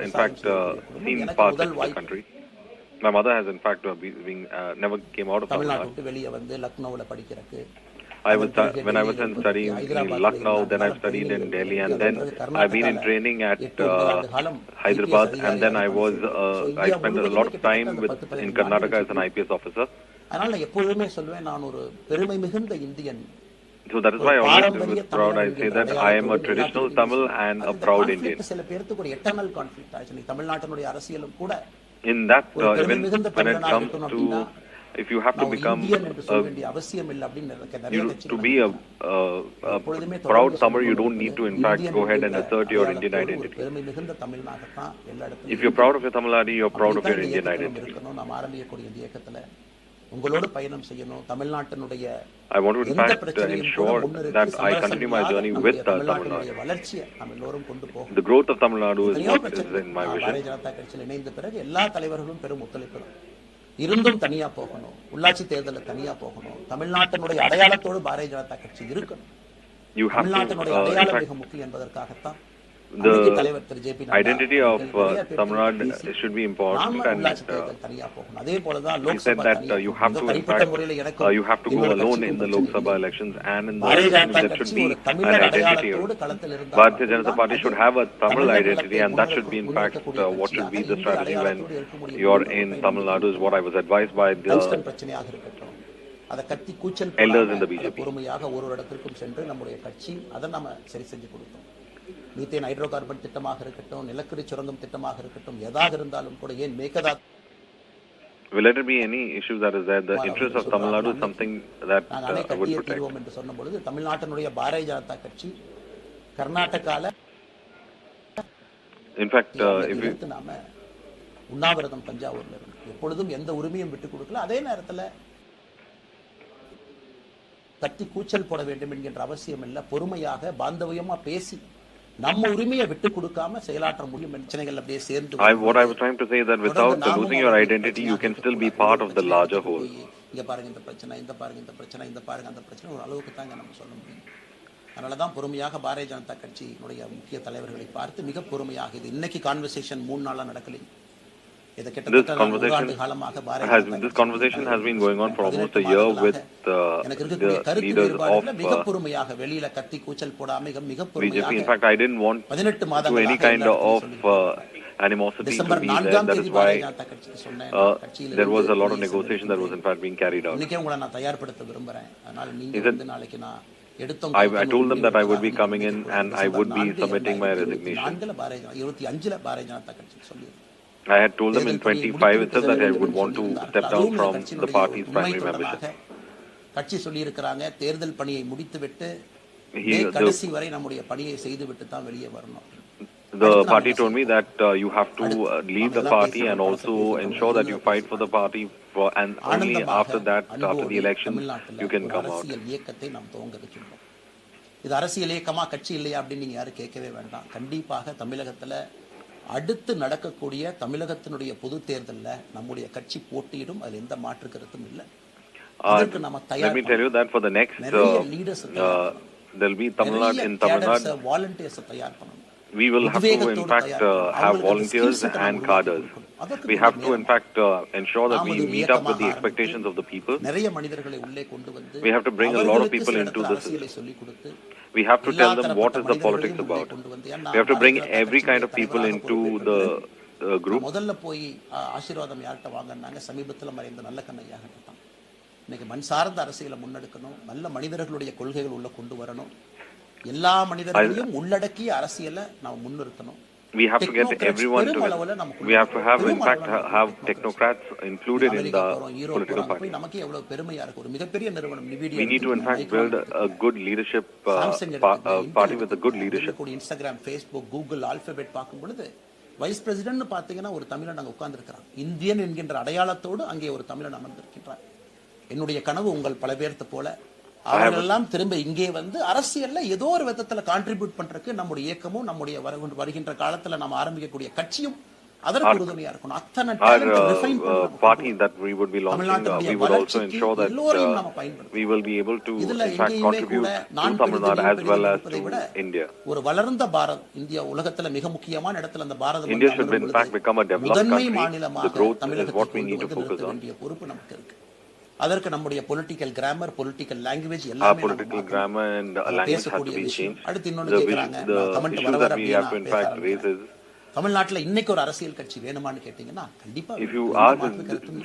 in fact, seen parts of the country. My mother has, in fact, never came out of Tamil Nadu. When I was studying in Lucknow, then I've studied in Delhi, and then I've been in training at Hyderabad, and then I spent a lot of time in Karnataka as an IPS officer. So that is why I always with proud I say that I am a traditional Tamil and a proud Indian. In that, even when it comes to, if you have to become to be a proud Tamil, you don't need to in fact go ahead and assert your Indian identity. If you're proud of your Tamilnadu, you're proud of your Indian identity. I want to in fact ensure that I continue my journey with Tamil Nadu. The growth of Tamil Nadu is what is in my vision. இருந்தும் தனியா போகணும், உள்ளாட்சி தேர்தலில் தனியா போகணும், தமிழ்நாட்டினுடைய அடையாளத்தோடு பாரதிய ஜனதா கட்சி இருக்கணும். தமிழ்நாட்டினுடைய அடையாளம் மிக முக்கியம் என்பதற்காகத்தான் the identity of Tamil Nadu should be important, and he said that you have to in fact you have to go alone in the Lok Sabha elections, and in the elections there should be an identity. Bharatiya Janata Party should have a Tamil identity, and that should be in fact what should be the strategy when you're in Tamil Nadu, is what I was advised by the elders in the BJP. Methane hydro carbon திட்டமாக இருக்கட்டும், நிலக்கரி சுரங்கம் திட்டமாக இருக்கட்டும், எதாக இருந்தாலும் கூட ஏன் Mekedatu. Will there be any issues that is there? The interest of Tamil Nadu is something that I would protect. என்று சொன்னபொழுது தமிழ்நாட்டினுடைய பாரதிய ஜனதா கட்சி கர்நாடகால in fact if we நாம உண்ணாவிரதம் தஞ்சாவூர்ல இருந்து எப்பொழுதும் எந்த உரிமையும் விட்டு கொடுக்கல. அதே நேரத்தில் கத்தி கூச்சல் போட வேண்டும் என்கின்ற அவசியம் இல்லை. பொறுமையாக பாந்தவியமா பேசி நம்ம உரிமையை விட்டு கொடுக்காம செயலாற்ற முடியும். பிரச்சனைகள் அப்படியே சேர்ந்து what I was trying to say is that without losing your identity you can still be part of the larger whole. இங்க பாருங்க இந்த பிரச்சனை, இந்த பாருங்க இந்த பிரச்சனை, இந்த பாருங்க அந்த பிரச்சனை, ஒரு அளவுக்கு தாங்க நம்ம சொல்ல முடியும். அதனாலதான் பொறுமையாக பாரதிய ஜனதா கட்சியினுடைய முக்கிய தலைவர்களை பார்த்து மிக பொறுமையாக, இது இன்னைக்கு கான்வர்சேஷன் 3 நாளா நடக்கலைங்க. This conversation has been going on for almost a year with the leaders of BJP. In fact, I didn't want to any kind of animosity to be there. That is why there was a lot of negotiation that was in fact being carried out. I told them that I would be coming in and I would be submitting my resignation. I had told them in 25 itself that I would want to step down from the party's primary membership. கட்சி சொல்லி இருக்காங்க தேர்தல் பணியை முடித்துவிட்டு கடைசி வரை நம்முடைய பணியை செய்துவிட்டு தான் வெளியே வரணும். The party told me that you have to leave the party and also ensure that you fight for the party and only after that, after the election, you can come out. இயக்கத்தை நாம் துவங்க இருக்கின்றோம். இது அரசியல் இயக்கமா கட்சி இல்லையா அப்படின்னு நீங்க யாரும் கேட்கவே வேண்டாம். கண்டிப்பாக தமிழகத்துல அடுத்து நடக்கக்கூடிய தமிழகத்தினுடைய பொது தேர்தல்ல நம்முடைய கட்சி போட்டியிடும், அதுல எந்த மாற்று கருத்தும் இல்லை. அதுக்கு நம்ம தயார். Let me tell you that for the next there'll be Tamil Nadu in Tamil Nadu. Volunteers தயார் பண்ணணும். We will have to in fact have volunteers and cadres. We have to in fact ensure that we meet up with the expectations of the people. நிறைய மனிதர்களை உள்ளே கொண்டு வந்து we have to bring a lot of people into this. We have to tell them what is the politics about. We have to bring every kind of people into the group. முதல்ல போய் ஆசீர்வாதம் யார்ட்ட வாங்கன்னாங்க, சமீபத்துல மறைந்த நல்ல கண்ணையா தான். இன்னைக்கு மண் சார்ந்த அரசியலை முன்னெடுக்கணும், நல்ல மனிதர்களுடைய கொள்கைகள் உள்ள கொண்டு வரணும், எல்லா மனிதர்களையும் உள்ளடக்கிய அரசியலை நாம் முன்னிறுத்தணும். We have to get everyone to we have to have in fact have technocrats included in the political party. நமக்கு எவ்வளவு பெருமையா இருக்கு, ஒரு மிகப்பெரிய நிறுவனம் நிவிடியா. We need to in fact build a good leadership party with a good leadership. Instagram, Facebook, Google, alphabet பார்க்கும் பொழுது vice president பாத்தீங்கன்னா ஒரு தமிழன் அங்க உட்கார்ந்து இருக்கிறான். இந்தியன் என்கின்ற அடையாளத்தோடு அங்கே ஒரு தமிழன் அமர்ந்திருக்கின்றார். என்னுடைய கனவு உங்கள் பல பேர்த்த போல அவர்களெல்லாம் திரும்ப இங்கே வந்து அரசியல்ல ஏதோ ஒரு விதத்துல கான்ட்ரிபியூட் பண்றதுக்கு நம்முடைய இயக்கமும் நம்முடைய வருகின்ற காலத்துல நாம் ஆரம்பிக்கக்கூடிய கட்சியும் அதற்கு உறுதுணையா இருக்கணும். அத்தனை party that we would be launching, we would also ensure that we will be able to in fact contribute to Tamil Nadu as well as to India. ஒரு வளர்ந்த பாரதம், இந்தியா உலகத்துல மிக முக்கியமான இடத்துல அந்த பாரதம் India should in fact become a developed country. The growth is what we need to focus on. பொறுப்பு நமக்கு இருக்கு. அதற்கு நம்முடைய பொலிட்டிக்கல் கிராமர், பொலிட்டிக்கல் லாங்குவேஜ் எல்லாமே our political grammar and language has to be changed. அடுத்து இன்னொன்னு கேக்குறாங்க, issue that we have to in fact raise is தமிழ்நாட்டுல இன்னைக்கு ஒரு அரசியல் கட்சி வேணுமான்னு கேட்டீங்கன்னா கண்டிப்பா. If you ask,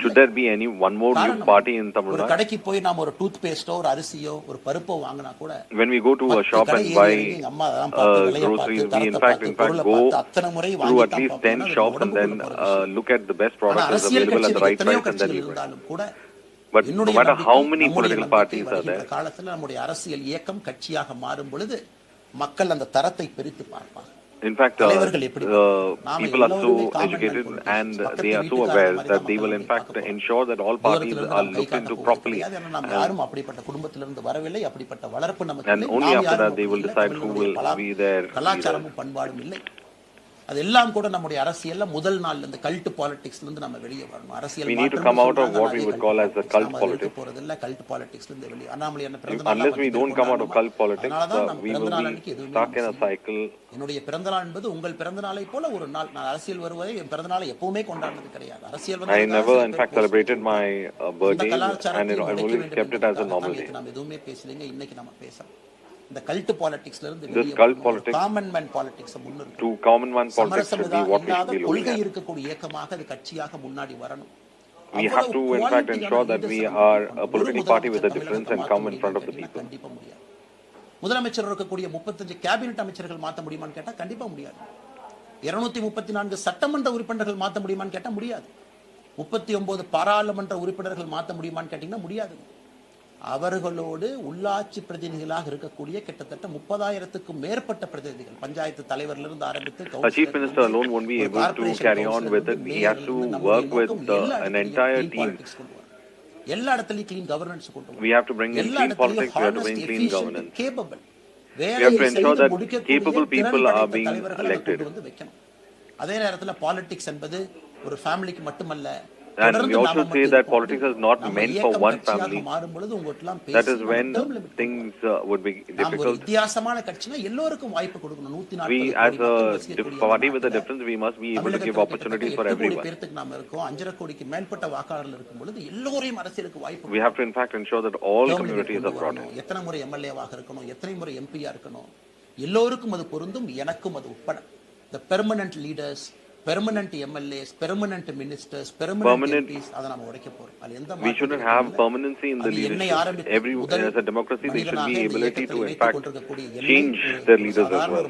should there be any one more new party in Tamil Nadu? ஒரு கடைக்கு போய் நாம ஒரு டூத் பேஸ்டோ, ஒரு அரிசியோ, ஒரு பருப்போ வாங்கினா கூட, when we go to a shop and buy groceries, we in fact go through at least 10 shops and then look at the best products available at the right price and then you but no matter how many political parties are there, காலத்துல நம்முடைய அரசியல் இயக்கம் கட்சியாக மாறும் பொழுது மக்கள் அந்த தரத்தை பிரித்து பார்ப்பாங்க. In fact, people are so educated and they are so aware that they will in fact ensure that all parties are looked into properly. And only after that they will decide who will be their leaders. அதெல்லாம் கூட நம்முடைய அரசியல்ல முதல் நாள்ல இந்த cult பாலிடிக்ஸ்ல இருந்து நம்ம வெளியே வரணும். அரசியல் we need to come out of what we would call as the cult politics. போறதில்ல கல்ட் பாலிடிக்ஸ்ல இருந்து வெளியே. அண்ணாமலை என்ன பிறந்த நாள், unless we don't come out of cult politics, we will be stuck in a cycle. என்னுடைய பிறந்த நாள் என்பது உங்கள் பிறந்த நாளை போல ஒரு நாள். நான் அரசியல் வருவதை என் பிறந்த நாளை எப்பவுமே கொண்டாடுறது கிடையாது. அரசியல் வந்து I never in fact celebrated my birthday and I always kept it as a normal day. நாம எதுவுமே பேசலங்க, இன்னைக்கு நாம பேசலாம். இந்த கல்ட் பாலிடிக்ஸ்ல இருந்து வெளியே காமன் மேன் பாலிடிக்ஸ் முன்னிறுத்தி to common man politics should be what we should be looking கொள்கை at. இருக்கக்கூடிய இயக்கமாக அது கட்சியாக முன்னாடி வரணும். We have to in fact ensure that we are a political party with a difference and come in front of the people. கண்டிப்பா முடியாது. முதலமைச்சர் இருக்கக்கூடிய 35 கேபினெட் அமைச்சர்கள் மாத்த முடியுமான்னு கேட்டா கண்டிப்பா முடியாது. 234 சட்டமன்ற உறுப்பினர்கள் மாத்த முடியுமான்னு கேட்டா முடியாது. 39 பாராளுமன்ற உறுப்பினர்கள் மாத்த முடியுமான்னு கேட்டீங்கன்னா முடியாது. அவர்களோடு உள்ளாட்சி பிரதிநிதிகளாக இருக்கக்கூடிய கிட்டத்தட்ட 30,000க்கும் மேற்பட்ட பிரதிநிதிகள், பஞ்சாயத்து தலைவர்ல இருந்து ஆரம்பித்து a chief minister alone won't be able to carry on with it. He has to work with an entire team. எல்லா இடத்துலயும் clean governance கொண்டு வரணும். We have to bring in clean politics, we have to bring clean governance. Capable. We have to ensure that capable people are being elected. அதே நேரத்துல politics என்பது ஒரு ஃபேமிலிக்கு மட்டுமல்ல. And we also say that politics is not meant for one family. That is when things would be difficult. We as a party with a difference, we must be able to give opportunities for everyone. We have to in fact ensure that all communities are brought in. The permanent leaders, permanent MLAs, permanent ministers, permanent MPs, we shouldn't have permanency in the leadership. Every as a democracy, there should be ability to in fact change their leaders as well.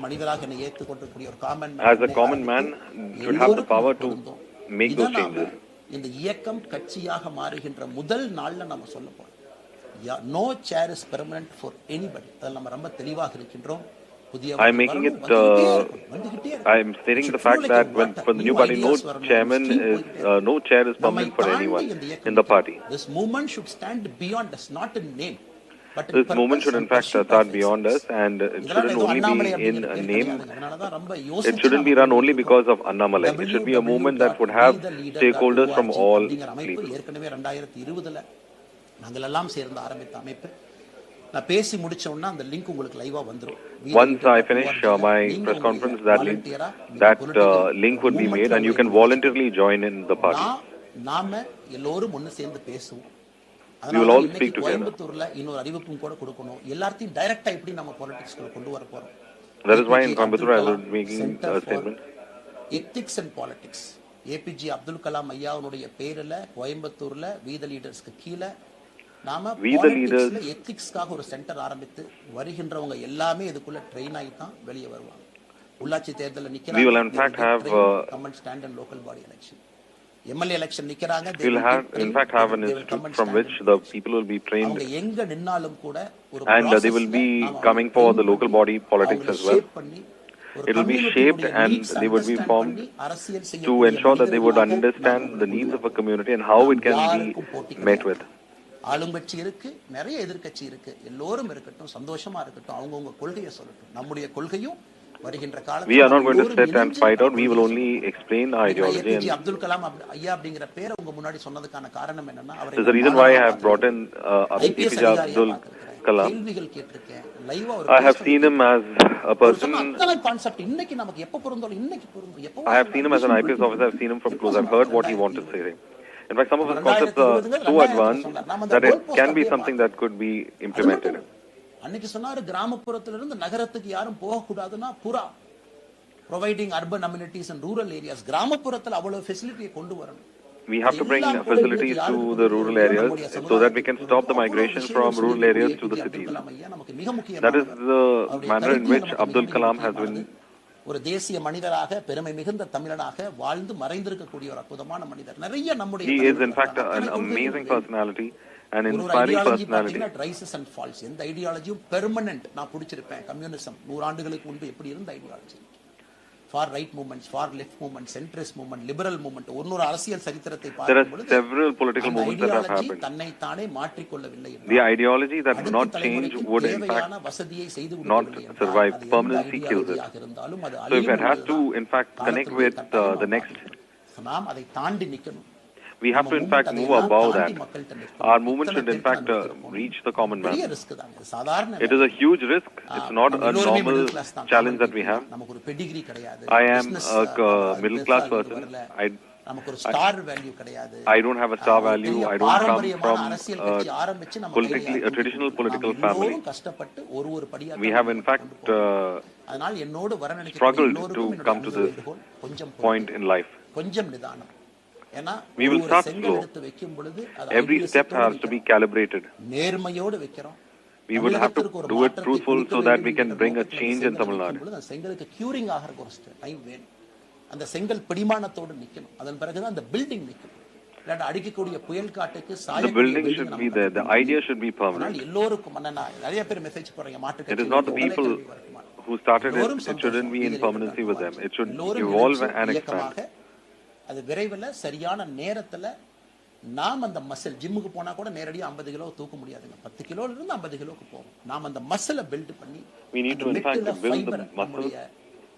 As a common man, should have the power to make those changes. இந்த இயக்கம் கட்சியாக மாறுகின்ற முதல் நாள்ல நாம சொல்ல போறோம், no chair is permanent for anybody. அதெல்லாம் நம்ம ரொம்ப தெளிவாக இருக்கின்றோம். I'm making it. I'm stating the fact that when for the new party, no chairman is, no chair is permanent for anyone in the party. This movement should stand beyond us, not in name. This movement should in fact start beyond us, and it shouldn't only be in a name. It shouldn't be run only because of Annamalai. It should be a movement that would have stakeholders from all people. நாங்கள் எல்லாம் சேர்ந்து ஆரம்பித்த அமைப்பு. நான் பேசி முடிச்ச உடனே அந்த லிங்க் உங்களுக்கு லைவா வந்துரும். Once I finish my press conference, that link would be made and you can voluntarily join in the party. நாம எல்லோரும் ஒன்னு சேர்ந்து பேசுவோம். We will all speak together. கோயம்புத்தூர்ல இன்னொரு அறிவிப்பும் கூட கொடுக்கணும். எல்லாத்தையும் டைரக்டா எப்படி நம்ம பாலிடிக்ஸ்ல கொண்டு வர போறோம். That is why in Coimbatore I was making a statement. Ethics and politics. APJ Abdul Kalam ஐயாவுடைய பேர்ல கோயம்புத்தூர்ல we the leadersக்கு கீழ நாம பாலிடிக்ஸ்ல எத்திக்ஸ்க்காக ஒரு சென்டர் ஆரம்பித்து வருகின்றவங்க எல்லாமே இதுக்குள்ள ட்ரெயின் ஆகி தான் வெளியே வருவாங்க. உள்ளாட்சி தேர்தல்ல நிக்கிறாங்க. We will in fact have common stand and local body election. MLA election நிக்கிறாங்க. We will have in fact have an institute from which the people will be trained. அவங்க எங்க நின்னாலும் கூட ஒரு and they will be coming for the local body politics as well. It will be shaped and they would be formed to ensure that they would understand the needs of a community and how it can be met with. ஆளுங்கட்சி இருக்கு, நிறைய எதிர்க்கட்சி இருக்கு, எல்லோரும் இருக்கட்டும், சந்தோஷமா இருக்கட்டும், அவங்கவுங்க கொள்கையை சொல்லட்டும். நம்முடைய கொள்கையும் We are not going to sit and fight out. We will only explain our ideology. And Abdul Kalam ஐயா அப்படிங்கற பேரை உங்க முன்னாடி சொன்னதுக்கான காரணம் என்னன்னா there's a reason why I have brought in APJ Abdul Kalam. கேள்விகள் கேட்டிருக்கேன். லைவா ஒரு I have seen him as a person. அத்தனை கான்செப்ட் இன்னைக்கு நமக்கு எப்ப பொருந்தோம் இன்னைக்கு பொருந்தும் எப்போ I have seen him as an IPS officer. I have seen him from close. I've heard what he wanted to say. In fact, some of his concepts are so advanced that it can be something that could be implemented. அன்னைக்கு சொன்னாரு கிராமப்புறத்துல இருந்து நகரத்துக்கு யாரும் போக கூடாதுன்னா புறா providing urban amenities and rural areas கிராமப்புறத்துல அவ்வளவு ஃபெசிலிட்டியை கொண்டு வரணும். We have to bring facilities to the rural areas so that we can stop the migration from rural areas to the cities. That is the manner in which Abdul Kalam has been. ஒரு தேசிய மனிதராக பெருமை மிகுந்த தமிழனாக வாழ்ந்து மறைந்திருக்கக்கூடிய ஒரு அற்புதமான மனிதர். நிறைய நம்முடைய He is in fact an amazing personality, an inspiring personality. Rises and falls. எந்த ஐடியாலஜியும் பெர்மனன்ட் நான் பிடிச்சிருப்பேன். கம்யூனிசம் 100 ஆண்டுகளுக்கு முன்பு எப்படி இருந்த ideology, far right movements, far left movements, centrist movement, liberal movement, ஒரு அரசியல் சரித்திரத்தை பார்க்கும் பொழுது there are several political movements that have happened. தன்னை தானே மாற்றிக் கொள்ளவில்லை. The ideology that would not change would in fact not survive. Permanency kills it. So if it has to in fact connect with the next, நாம் அதை தாண்டி நிக்கணும். We have to in fact move above that. Our movement should in fact reach the common man. It is a huge risk. It's not a normal challenge that we have. I am a middle class person. I don't have a star value. I don't come from a traditional political family. We have in fact struggled to come to this point in life. We will start slow. Every step has to be calibrated. We will have to do it truthful so that we can bring a change in Tamil Nadu. அந்த செங்கல் பிடிமானத்தோடு நிக்கணும். அதன் பிறகு தான் அந்த building நிக்கும். இல்ல அடிக்கக்கூடிய புயல் காட்டுக்கு சாய The building should be there. The idea should be permanent. எல்லோருக்கும் நிறைய பேர் மெசேஜ் போடுறாங்க மாட்டுக்கு. It is not the people who started it. It shouldn't be in permanency with them. It should evolve and expand. அது விரைவில் சரியான நேரத்துல நாம் அந்த மசில் ஜிம்முக்கு போனா கூட நேரடியா 50 கிலோ தூக்க முடியாதுங்க. 10 கிலோல இருந்து 50 கிலோக்கு போகும். நாம் அந்த மசிலை பில்ட் பண்ணி we need to in fact build the muscle.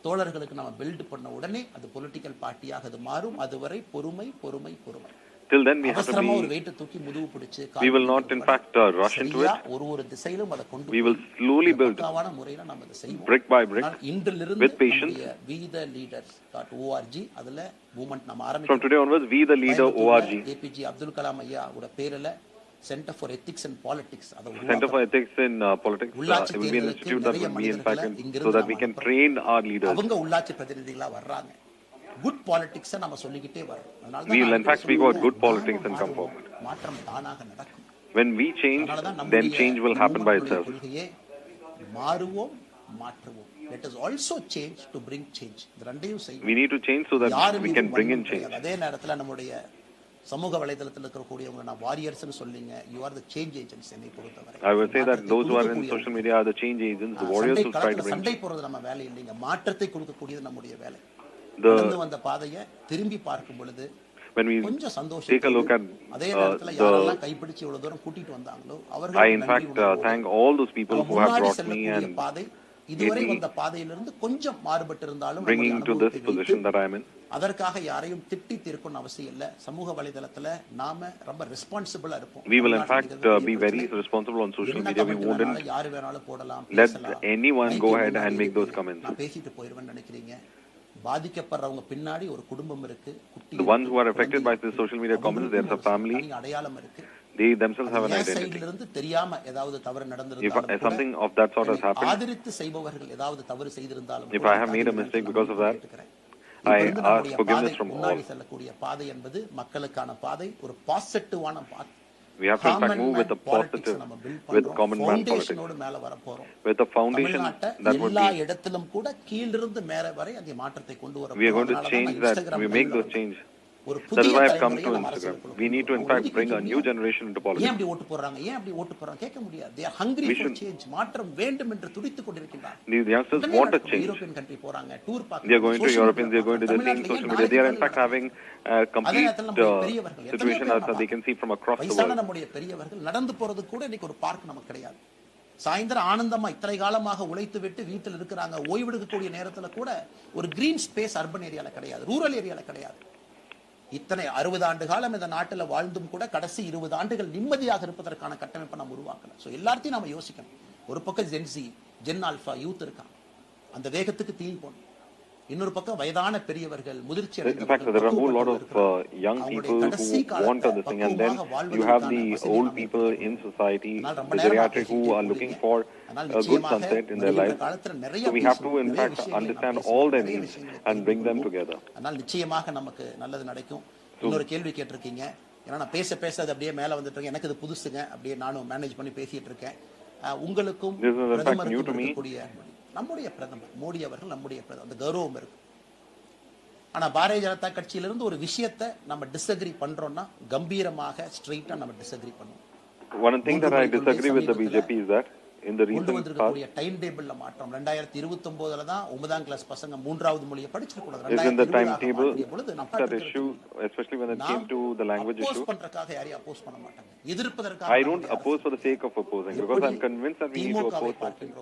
தோழர்களுக்கு நாம பில்ட் பண்ண உடனே அது பொலிட்டிக்கல் பார்ட்டியாக அது மாறும். அதுவரை பொறுமை பொறுமை பொறுமை. Till then we have to be. ஒரு வெயிட் தூக்கி முதுகு பிடிச்சு We will not in fact rush into it. ஒரு திசையிலும் அத கொண்டு we will slowly build முறையில நாம அதை செய்வோம். brick by brick with patience. VTheLeaders.org அதுல மூவ்மென்ட் நாம ஆரம்பிக்கிறோம். From today onwards we the leader org. APJ Abdul Kalam ஐயா உட பேர்ல Center for Ethics and Politics. Center for Ethics in Politics. It will be an institute that will be in fact so that we can train our leaders. அவங்க உள்ளாட்சி பிரதிநிதிகளா வர்றாங்க. Good politics நாம சொல்லிக்கிட்டே வரோம். அதனால we will in fact speak about good politics and come forward. மாற்றம் தானாக நடக்கும். When we change, then change will happen by itself. மாறுவோம் மாற்றுவோம். Let us also change to bring change. இந்த ரெண்டையும் செய்வோம். We need to change so that we can bring in change. அதே நேரத்துல நம்முடைய சமூக வலைதளத்தில் இருக்கக்கூடியவங்க நான் வாரியர்ஸ்னு சொல்லிங்க. You are the change agents என்னை பொறுத்தவரை. I will say that those who are in social media are the change agents, the warriors who try to bring. சண்டை போறது நம்ம வேலை இல்லைங்க. மாற்றத்தை கொடுக்கக்கூடியது நம்முடைய வேலை. கடந்து வந்த பாதையை திரும்பி பார்க்கும் பொழுது when we take a look at அதே நேரத்துல யாரெல்லாம் கைப்பிடிச்சு இவ்வளவு தூரம் கூட்டிட்டு வந்தாங்களோ அவர்கள் I in fact thank all those people who have brought me and பாதை இதுவரை வந்த பாதையிலிருந்து கொஞ்சம் மாறுபட்டு இருந்தாலும் bringing to this position that I am in. அதற்காக யாரையும் திட்டி தீர்க்கணும் அவசியம் இல்ல. சமூக வலைதளத்துல நாம ரொம்ப ரெஸ்பான்சிபிளா இருப்போம். We will in fact be very responsible on social media. We wouldn't யார் வேணாலும் போடலாம் let anyone go ahead and make those comments. நான் பேசிட்டு போயிடுவேன்னு நினைக்கிறீங்க. பாதிக்கப்படுறவங்க பின்னாடி ஒரு குடும்பம் இருக்கு. The ones who are affected by this social media comments, there's a family. அடையாளம் இருக்கு. They themselves have an identity. சைடுல இருந்து தெரியாம ஏதாவது தவறு நடந்திருந்தாலும் if something of that sort has happened, ஆதரித்து செய்பவர்கள் ஏதாவது தவறு செய்திருந்தாலும் if I have made a mistake because of that, I ask forgiveness from all. செல்லக்கூடிய பாதை என்பது மக்களுக்கான பாதை, ஒரு பாசிட்டிவான பாதை. We have to in fact move with a positive, with common man politics, with a foundation that would எல்லா இடத்திலும் கூட கீழிருந்து மேலே வரை அந்த மாற்றத்தை கொண்டு வர. We are going to change that. We make those change. That is why I've come to Instagram. We need to in fact bring a new generation into politics. ஏன் அப்படி ஓட்டு போறாங்க, ஏன் அப்படி ஓட்டு போறாங்க கேட்க முடியாது. They are hungry for change. மாற்றம் வேண்டும் என்று துடித்துக் கொண்டிருக்கிறார்கள். The youngsters want a change. European country போறாங்க, டூர் பார்க்க. They are going to Europeans, they are going to the same social media. They are in fact having a complete situation that they can see from across the world. நம்முடைய பெரியவர்கள் நடந்து போறது கூட இன்னைக்கு ஒரு park நமக்கு கிடையாது. சாயந்தரம் ஆனந்தமா இத்தனை காலமாக உழைத்து விட்டு வீட்டில் இருக்கிறாங்க. ஓய்வெடுக்கக்கூடிய நேரத்தில் கூட ஒரு கிரீன் ஸ்பேஸ் அர்பன் ஏரியால கிடையாது, ரூரல் ஏரியால கிடையாது. இத்தனை 60 ஆண்டு காலம் இந்த நாட்டில் வாழ்ந்தும் கூட கடைசி 20 ஆண்டுகள் நிம்மதியாக இருப்பதற்கான கட்டமைப்பை நம்ம உருவாக்கணும். ஸோ எல்லாத்தையும் நம்ம யோசிக்கணும். ஒரு பக்கம் ஜென்சி, ஜென் ஆல்பா யூத் இருக்காங்க, அந்த வேகத்துக்கு தீ போடணும். இன்னொரு பக்கம் வயதான பெரியவர்கள், முதிர்ச்சி In fact, there are a whole lot of young people who want this thing, and then you have the old people in society, the geriatric, who are looking for a good sunset in their life. So we have to, in fact, understand all their needs and bring them together. அதனால் நிச்சயமாக நமக்கு நல்லது நடக்கும். இன்னொரு கேள்வி கேட்டிருக்கீங்க, ஏன்னா நான் பேச அது அப்படியே மேலே வந்துட்டு இருக்கேன். எனக்கு இது புதுசுங்க, அப்படியே நானும் மேனேஜ் பண்ணி பேசிட்டு இருக்கேன். உங்களுக்கும் பிரதமருக்கும் இருக்கக்கூடிய நம்முடைய பிரதமர் மோடி அவர்கள் நம்முடைய பிரதமர், அந்த கௌரவம் இருக்கு. ஆனா பாரதிய ஜனதா கட்சியிலிருந்து ஒரு விஷயத்தை நம்ம டிஸ்அக்ரி பண்றோம்னா கம்பீரமாக ஸ்ட்ரெயிட்டா நம்ம டிஸ்அக்ரி பண்ணுவோம். One thing that I disagree with the BJP is that in the recent past, time டேபிள்ல மாற்றம் 2029ல தான் 9ஆம் கிளாஸ் பசங்க 3வது மொழியை படிச்சிர கூடாது. is in the timetable that issue, especially when it came to the language issue. அப்போஸ் பண்றதுக்காக யாரையும் அப்போஸ் பண்ண மாட்டாங்க, எதிர்ப்பதற்காக. I don't oppose for the sake of opposing, because I'm convinced that we need to oppose something.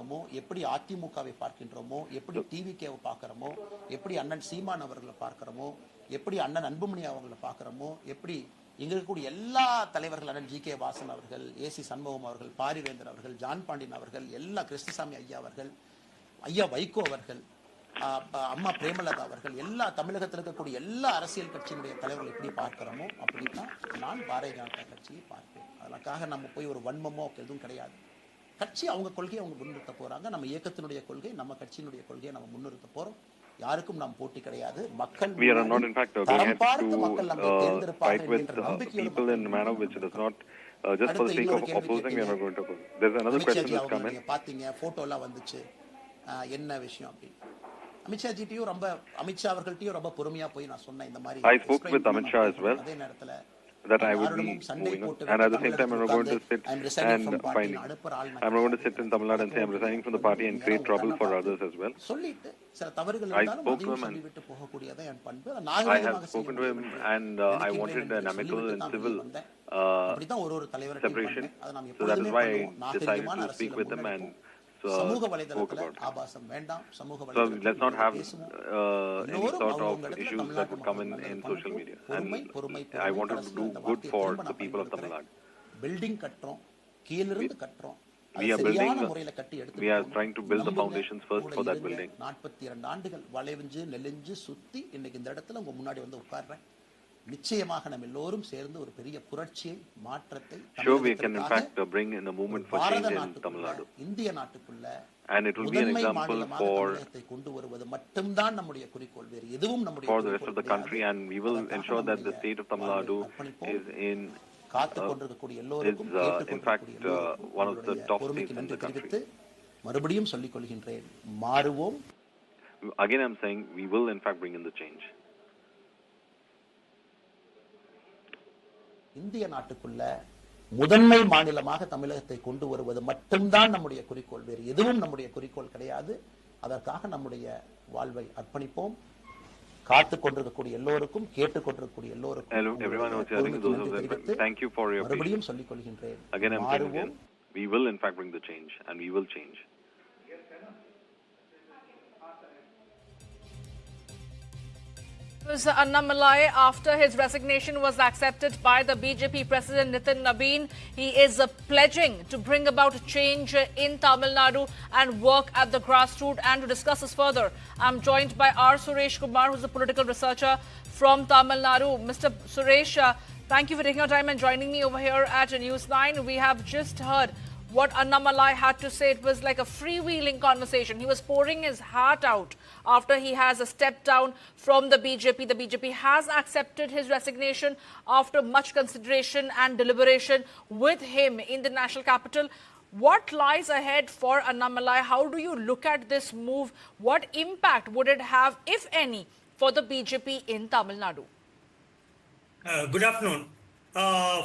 எப்படி அதிமுகவை பார்க்கின்றோமோ, எப்படி டிவிகேவை பார்க்கறோமோ, எப்படி அண்ணன் சீமான் அவர்களை பார்க்கறோமோ, எப்படி அண்ணன் அன்புமணி அவர்களை பார்க்கறோமோ, எப்படி இங்க இருக்கக்கூடிய எல்லா தலைவர்கள், அண்ணன் ஜி.கே. வாசன் அவர்கள், ஏசி சண்முகம் அவர்கள், பாரிவேந்தர் அவர்கள், ஜான் பாண்டியன் அவர்கள், எல்லா கிருஷ்ணசாமி ஐயா அவர்கள், ஐயா வைகோ அவர்கள், அம்மா பிரேமலதா அவர்கள், எல்லா தமிழகத்தில் இருக்கக்கூடிய எல்லா அரசியல் கட்சியினுடைய தலைவர்கள் எப்படி பார்க்கிறோமோ அப்படின்னா நான் பாரதிய ஜனதா கட்சியை பார்ப்பேன். அதற்காக நம்ம போய் ஒரு வன்மமோ எதுவும் கிடையாது. கட்சி அவங்க கொள்கையை அவங்க முன்னிறுத்த போறாங்க. நம்ம இயக்கத்தினுடைய கொள்கை, நம்ம கட்சியினுடைய கொள்கையை நம்ம முன்னிறுத்த போறோம். யாருக்கும் நாம் போட்டி கிடையாது. மக்கள் we are not in fact going to fight with people in a manner which does not just for the sake of opposing. We are not going to oppose. There's another question that's come in. பாத்தீங்க போட்டோலாம் வந்துச்சு, என்ன விஷயம் அப்படி? அமித்ஷா ஜிடியும் ரொம்ப, அமித்ஷா அவர்கள்ட்டயும் ரொம்ப பொறுமையா போய் நான் சொன்னேன் இந்த மாதிரி. I spoke with Amit Shah as well, அதே நேரத்துல that I would be moving on, and at the same time I'm not going to sit and find, I'm not going to sit in Tamil Nadu and say I'm resigning from the party and create trouble for others as well. I spoke to him and I have spoken to him, and I wanted an amicable and civil separation, so that is why I decided to speak with him and spoke about it. So let's not have any sort of issues that would come in social media, and I wanted to do good for the people of Tamil Nadu. We are building, we are trying to build the foundations first for that building. 42 ஆண்டுகள் வளைவிஞ்சு நெளிஞ்சு சுத்தி இன்னைக்கு இந்த இடத்துல உங்க முன்னாடி வந்து உட்கார்றேன். நிச்சயமாக நம்ம எல்லோரும் சேர்ந்து ஒரு பெரிய புரட்சியை, மாற்றத்தை Sure, we can in fact bring in a movement for change in Tamil Nadu. இந்திய நாட்டுக்குள்ள And it will be an example for கொண்டு வருவது மட்டும்தான் நம்முடைய குறிக்கோள், வேறு எதுவும் நம்முடைய for the rest of the country, and we will ensure that the state of Tamil Nadu is in in fact one of the top states in the country. மறுபடியும் சொல்லிக் கொள்கின்றேன், மாறுவோம். Again I'm saying we will in fact bring in the change. இந்திய நாட்டுக்குள்ள முதன்மை மாநிலமாக தமிழகத்தை கொண்டு வருவது மட்டும்தான் நம்முடைய குறிக்கோள், வேறு எதுவும் நம்முடைய குறிக்கோள் கிடையாது. அதற்காக நம்முடைய வாழ்வை அர்ப்பணிப்போம். காத்துக் கொண்டிருக்கக்கூடிய எல்லோருக்கும், கேட்டுக் கொண்டிருக்கக்கூடிய எல்லோருக்கும் மறுபடியும் சொல்லிக் கொள்கின்றேன், again I'm saying again, we will in fact bring the change, and we will change. Annamalai, after his resignation was accepted by the BJP President Nitin Nabin, he is pledging to bring about a change in Tamil Nadu and work at the grassroots. And to discuss this further, I'm joined by R. Suresh Kumar, who's a political researcher from Tamil Nadu. Mr. Suresh, thank you for taking your time and joining me over here at News9. We have just heard what Annamalai had to say. It was like a freewheeling conversation. He was pouring his heart out after he has stepped down from the BJP. The BJP has accepted his resignation after much consideration and deliberation with him in the national capital. What lies ahead for Annamalai? How do you look at this move? What impact would it have, if any, for the BJP in Tamil Nadu? Good afternoon.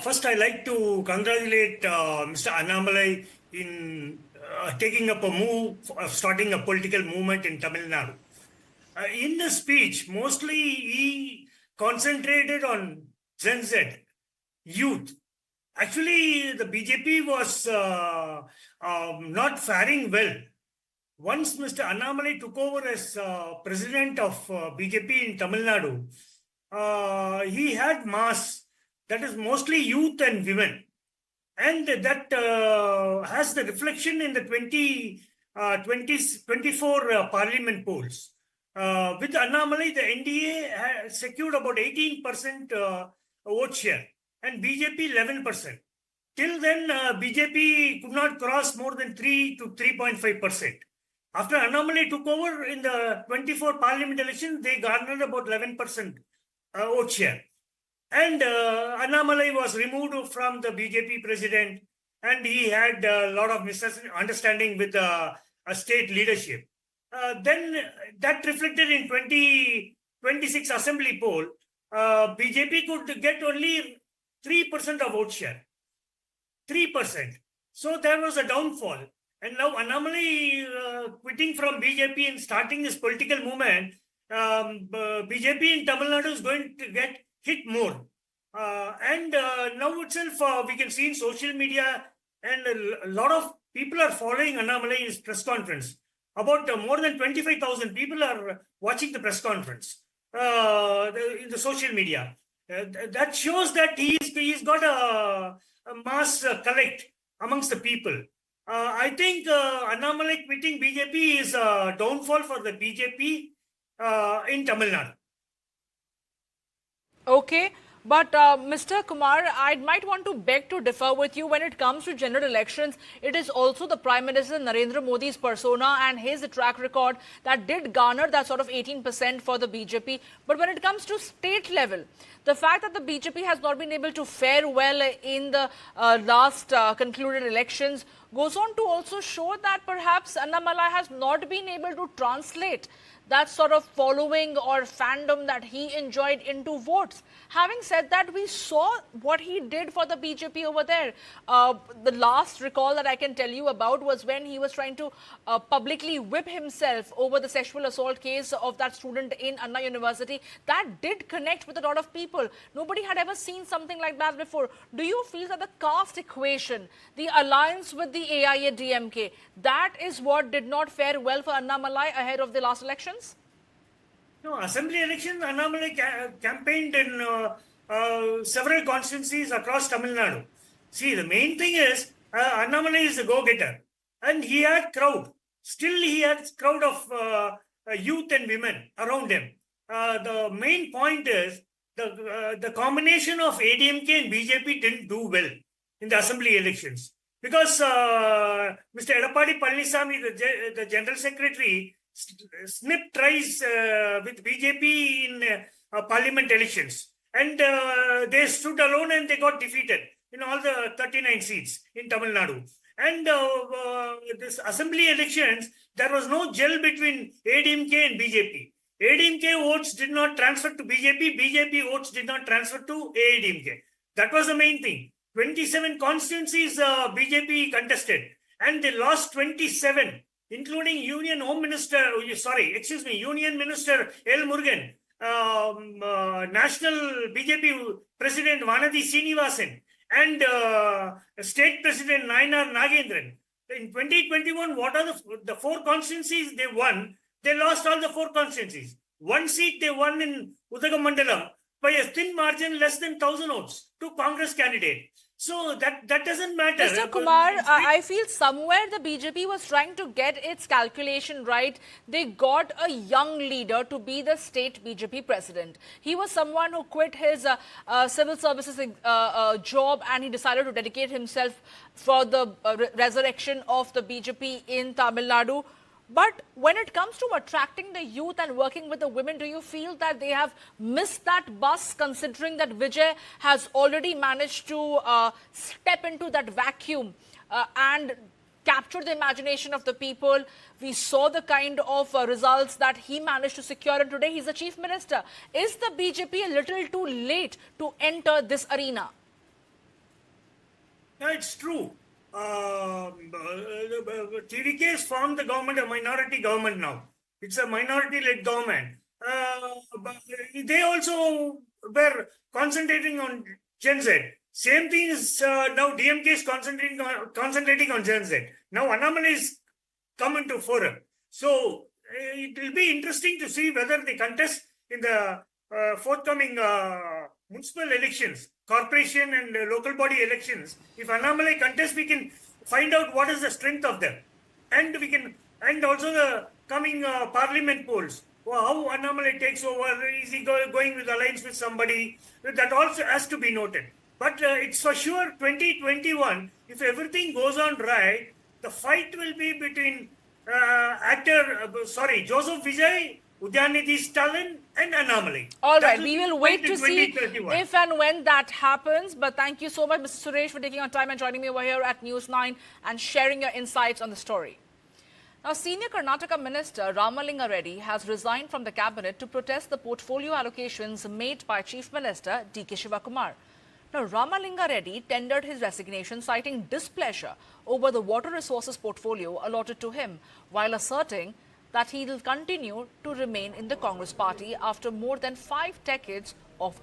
First, I'd like to congratulate Mr. Annamalai in taking up a move of starting a political movement in Tamil Nadu. In the speech, mostly he concentrated on Gen Z, youth, Actually, the BJP was not faring well. Once Mr. Annamalai took over as president of BJP in Tamil Nadu, he had mass, that is mostly youth and women. And that has the reflection in the 24 parliament polls. With Annamalai, the NDA had secured about 18% vote share and BJP 11%. Till then, BJP could not cross more than 3 to 3.5%. After Annamalai took over in the 24 parliament elections, they garnered about 11% vote share. And Annamalai was removed from the BJP president, and he had a lot of misunderstanding with the state leadership. Then that reflected in 2026 assembly poll. BJP could get only 3% of vote share. 3%. So there was a downfall. And now Annamalai quitting from BJP and starting this political movement, BJP in Tamil Nadu is going to get hit more. And now itself, we can see in social media, and a lot of people are following Annamalai in his press conference. About more than 25,000 people are watching the press conference in the social media. That shows that he's got a mass collect amongst the people. I think Annamalai quitting BJP is a downfall for the BJP in Tamil Nadu. Okay. But Mr. Kumar, I might want to beg to differ with you when it comes to general elections. It is also the Prime Minister Narendra Modi's persona and his track record that did garner that sort of 18% for the BJP. But when it comes to state level, the fact that the BJP has not been able to fare well in the last concluded elections goes on to also show that perhaps Annamalai has not been able to translate that sort of following or fandom that he enjoyed into votes. Having said that, we saw what he did for the BJP over there. The last recall that I can tell you about was when he was trying to publicly whip himself over the sexual assault case of that student in Anna University. That did connect with a lot of people. Nobody had ever seen something like that before. Do you feel that the caste equation, the alliance with the AIA-DMK, that is what did not fare well for Annamalai ahead of the last elections? No, assembly election, Annamalai campaigned in several constituencies across Tamil Nadu. See, the main thing is Annamalai is a go-getter, and he had crowd. Still, he had crowd of youth and women around him. The main point is the combination of ADMK and BJP didn't do well in the assembly elections because Mr. Edappadi Palaniswamy, the General Secretary, snip tries with BJP in parliament elections, and they stood alone and they got defeated in all the 39 seats in Tamil Nadu. And this assembly elections, there was no gel between ADMK and BJP. ADMK votes did not transfer to BJP, BJP votes did not transfer to ADMK. That was the main thing. 27 constituencies BJP contested, and they lost 27. Including Union Minister L. Murugan, National BJP President Vanadi Srinivasan, and State President Nayanar Nagendran. In 2021, what are the four constituencies they won? They lost all the four constituencies. One seat they won in Udagamandalam by a thin margin, less than 1,000 votes to Congress candidate. So that doesn't matter. Mr. Kumar, I feel somewhere the BJP was trying to get its calculation right. They got a young leader to be the state BJP president. He was someone who quit his civil services job, and he decided to dedicate himself for the resurrection of the BJP in Tamil Nadu. But when it comes to attracting the youth and working with the women, do you feel that they have missed that bus, considering that Vijay has already managed to step into that vacuum and capture the imagination of the people? We saw the kind of results that he managed to secure, and today he's the chief minister. Is the BJP a little too late to enter this arena? No, it's true. TDK has formed the government, a minority government now. It's a minority-led government. But they also were concentrating on Gen Z. Same thing is now DMK is concentrating on Gen Z. Now Annamalai is come into forum. So it will be interesting to see whether they contest in the forthcoming municipal elections, corporation and local body elections. If Annamalai contest, we can find out what is the strength of them, and we can, and also the coming parliament polls. How Annamalai takes over? Is he going with alliance with somebody? That also has to be noted. But it's for sure 2021. If everything goes on right, the fight will be between Joseph Vijay, Udyanidhi Stalin and Annamalai. All right, we will wait to see if and when that happens. But thank you so much, Mr. Suresh, for taking your time and joining me over here at News 9 and sharing your insights on the story. Now, senior Karnataka Minister Ramalinga Reddy has resigned from the cabinet to protest the portfolio allocations made by Chief Minister D.K. Shivakumar. Now, Ramalinga Reddy tendered his resignation, citing displeasure over the water resources portfolio allotted to him, while asserting that he will continue to remain in the Congress party after more than 5 decades of